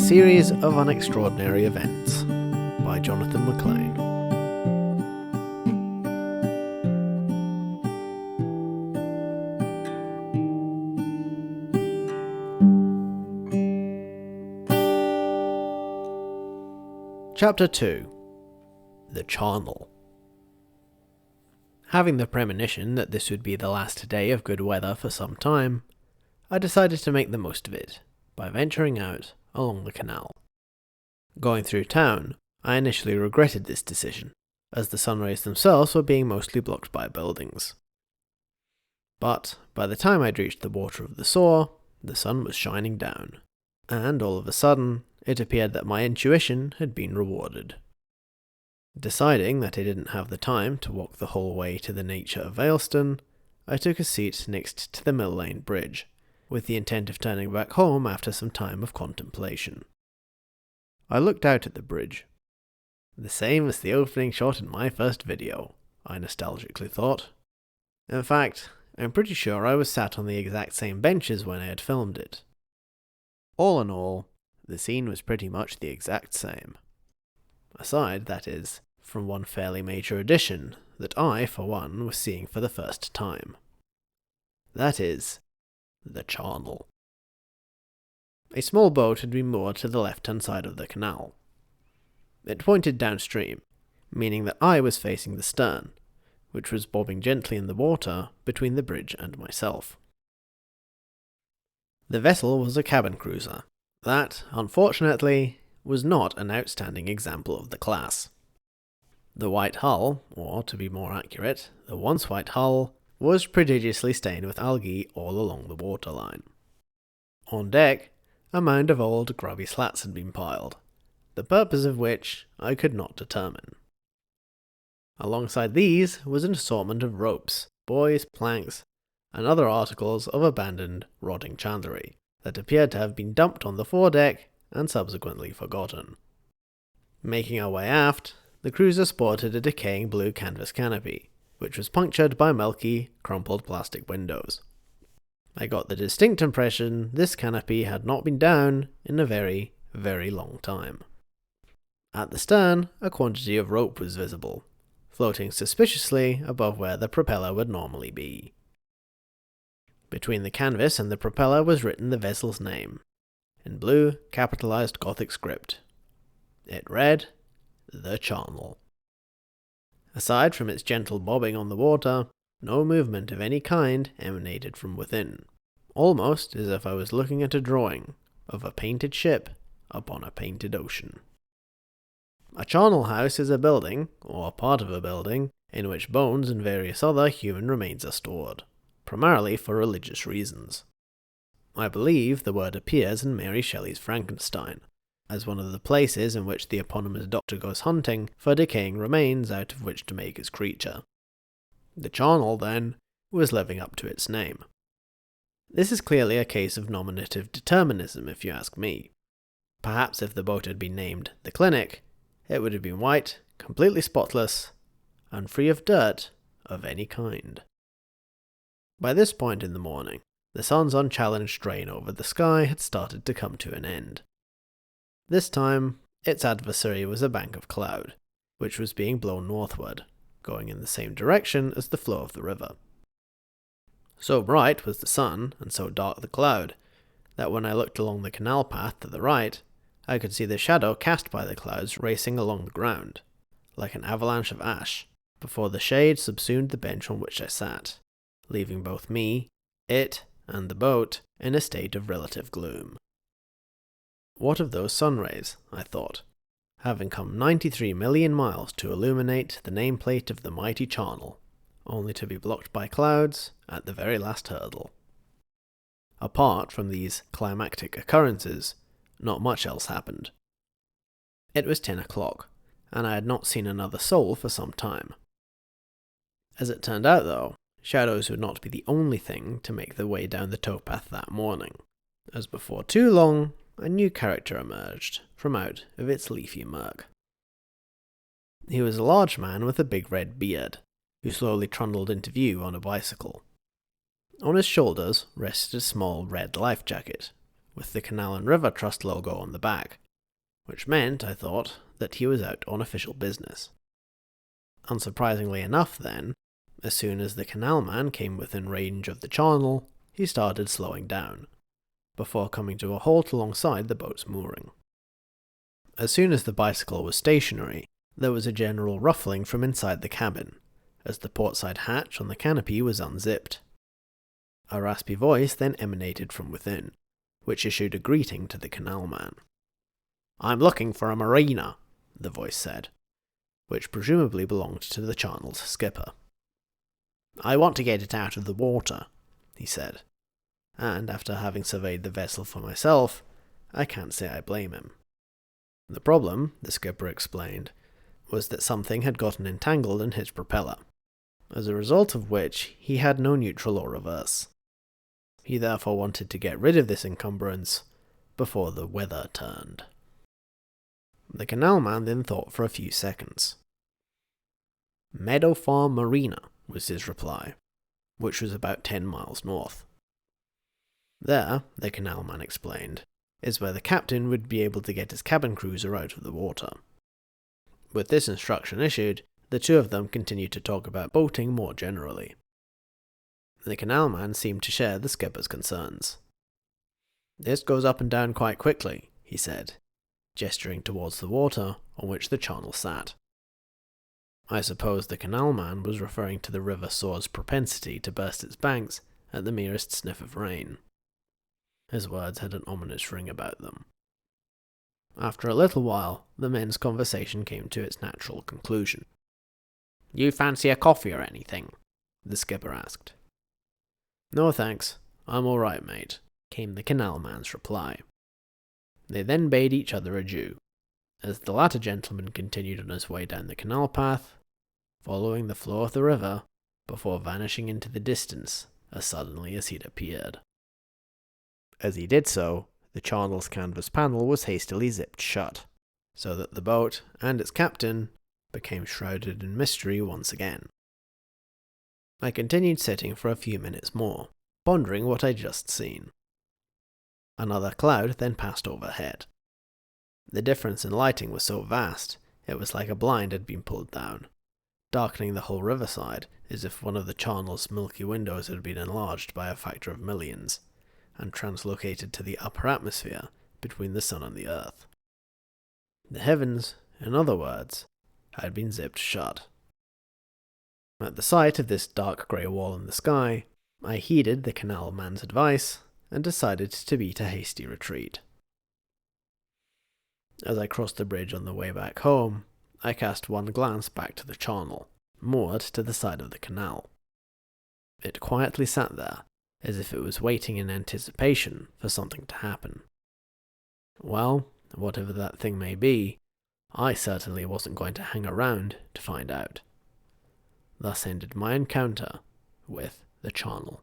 series of unextraordinary events by Jonathan MacLean. Chapter 2. The Charnel. Having the premonition that this would be the last day of good weather for some time, I decided to make the most of it by venturing out along the canal. Going through town, I initially regretted this decision, as the sun rays themselves were being mostly blocked by buildings. But by the time I'd reached the water of the Soar, the sun was shining down, and all of a sudden, it appeared that my intuition had been rewarded. Deciding that I didn't have the time to walk the whole way to the nature of Ayleston, I took a seat next to the Mill Lane Bridge, with the intent of turning back home after some time of contemplation. I looked out at the bridge. The same as the opening shot in my first video, I nostalgically thought. In fact, I'm pretty sure I was sat on the exact same benches when I had filmed it. All in all, the scene was pretty much the exact same. Aside, that is, from one fairly major addition that I, for one, was seeing for the first time. That is, the Charnel. A small boat had been moored to the left-hand side of the canal. It pointed downstream, meaning that I was facing the stern, which was bobbing gently in the water between the bridge and myself. The vessel was a cabin cruiser that, unfortunately, was not an outstanding example of the class. The white hull, or to be more accurate, the once white hull, was prodigiously stained with algae all along the waterline. On deck, a mound of old grubby slats had been piled, the purpose of which I could not determine. Alongside these was an assortment of ropes, buoys, planks, and other articles of abandoned, rotting chandlery that appeared to have been dumped on the foredeck and subsequently forgotten. Making our way aft, the cruiser sported a decaying blue canvas canopy, which was punctured by milky, crumpled plastic windows. I got the distinct impression this canopy had not been down in a very, very long time. At the stern, a quantity of rope was visible, floating suspiciously above where the propeller would normally be. Between the canvas and the propeller was written the vessel's name, in blue, capitalized Gothic script. It read, The Charnel. Aside from its gentle bobbing on the water, no movement of any kind emanated from within, almost as if I was looking at a drawing of a painted ship upon a painted ocean. A charnel house is a building, or part of a building, in which bones and various other human remains are stored, primarily for religious reasons. I believe the word appears in Mary Shelley's Frankenstein, as one of the places in which the eponymous doctor goes hunting for decaying remains out of which to make his creature. The charnel, then, was living up to its name. This is clearly a case of nominative determinism, if you ask me. Perhaps if the boat had been named the Clinic, it would have been white, completely spotless, and free of dirt of any kind. By this point in the morning, the sun's unchallenged strain over the sky had started to come to an end. This time, its adversary was a bank of cloud, which was being blown northward, going in the same direction as the flow of the river. So bright was the sun, and so dark the cloud, that when I looked along the canal path to the right, I could see the shadow cast by the clouds racing along the ground, like an avalanche of ash, before the shade subsumed the bench on which I sat, leaving both me, it, and the boat in a state of relative gloom. What of those sun rays, I thought, having come 93 million miles to illuminate the nameplate of the mighty Charnel, only to be blocked by clouds at the very last hurdle. Apart from these climactic occurrences, not much else happened. It was 10 o'clock, and I had not seen another soul for some time. As it turned out, though, shadows would not be the only thing to make their way down the towpath that morning, as before too long, a new character emerged from out of its leafy murk. He was a large man with a big red beard, who slowly trundled into view on a bicycle. On his shoulders rested a small red life jacket, with the Canal and River Trust logo on the back, which meant, I thought, that he was out on official business. Unsurprisingly enough then, as soon as the canal man came within range of the Charnel, he started slowing down, before coming to a halt alongside the boat's mooring. As soon as the bicycle was stationary, there was a general ruffling from inside the cabin, as the portside hatch on the canopy was unzipped. A raspy voice then emanated from within, which issued a greeting to the canal man. "I'm looking for a marina," the voice said, which presumably belonged to the Charnel's skipper. "I want to get it out of the water," he said, and after having surveyed the vessel for myself, I can't say I blame him. The problem, the skipper explained, was that something had gotten entangled in his propeller, as a result of which he had no neutral or reverse. He therefore wanted to get rid of this encumbrance before the weather turned. The canal man then thought for a few seconds. "Meadow Farm Marina," was his reply, which was about 10 miles north. There, the canal man explained, is where the captain would be able to get his cabin cruiser out of the water. With this instruction issued, the two of them continued to talk about boating more generally. The canal man seemed to share the skipper's concerns. "This goes up and down quite quickly," he said, gesturing towards the water on which the Charnel sat. I suppose the canal man was referring to the River Soar's propensity to burst its banks at the merest sniff of rain. His words had an ominous ring about them. After a little while, the men's conversation came to its natural conclusion. "You fancy a coffee or anything?" the skipper asked. "No thanks, I'm all right, mate," came the canal man's reply. They then bade each other adieu, as the latter gentleman continued on his way down the canal path, following the flow of the river, before vanishing into the distance as suddenly as he'd appeared. As he did so, the Charnel's canvas panel was hastily zipped shut, so that the boat and its captain became shrouded in mystery once again. I continued sitting for a few minutes more, pondering what I'd just seen. Another cloud then passed overhead. The difference in lighting was so vast, it was like a blind had been pulled down, darkening the whole riverside as if one of the Charnel's milky windows had been enlarged by a factor of millions, and translocated to the upper atmosphere between the sun and the earth. The heavens, in other words, had been zipped shut. At the sight of this dark grey wall in the sky, I heeded the canal man's advice and decided to beat a hasty retreat. As I crossed the bridge on the way back home, I cast one glance back to the Charnel, moored to the side of the canal. It quietly sat there, as if it was waiting in anticipation for something to happen. Well, whatever that thing may be, I certainly wasn't going to hang around to find out. Thus ended my encounter with the Charnel.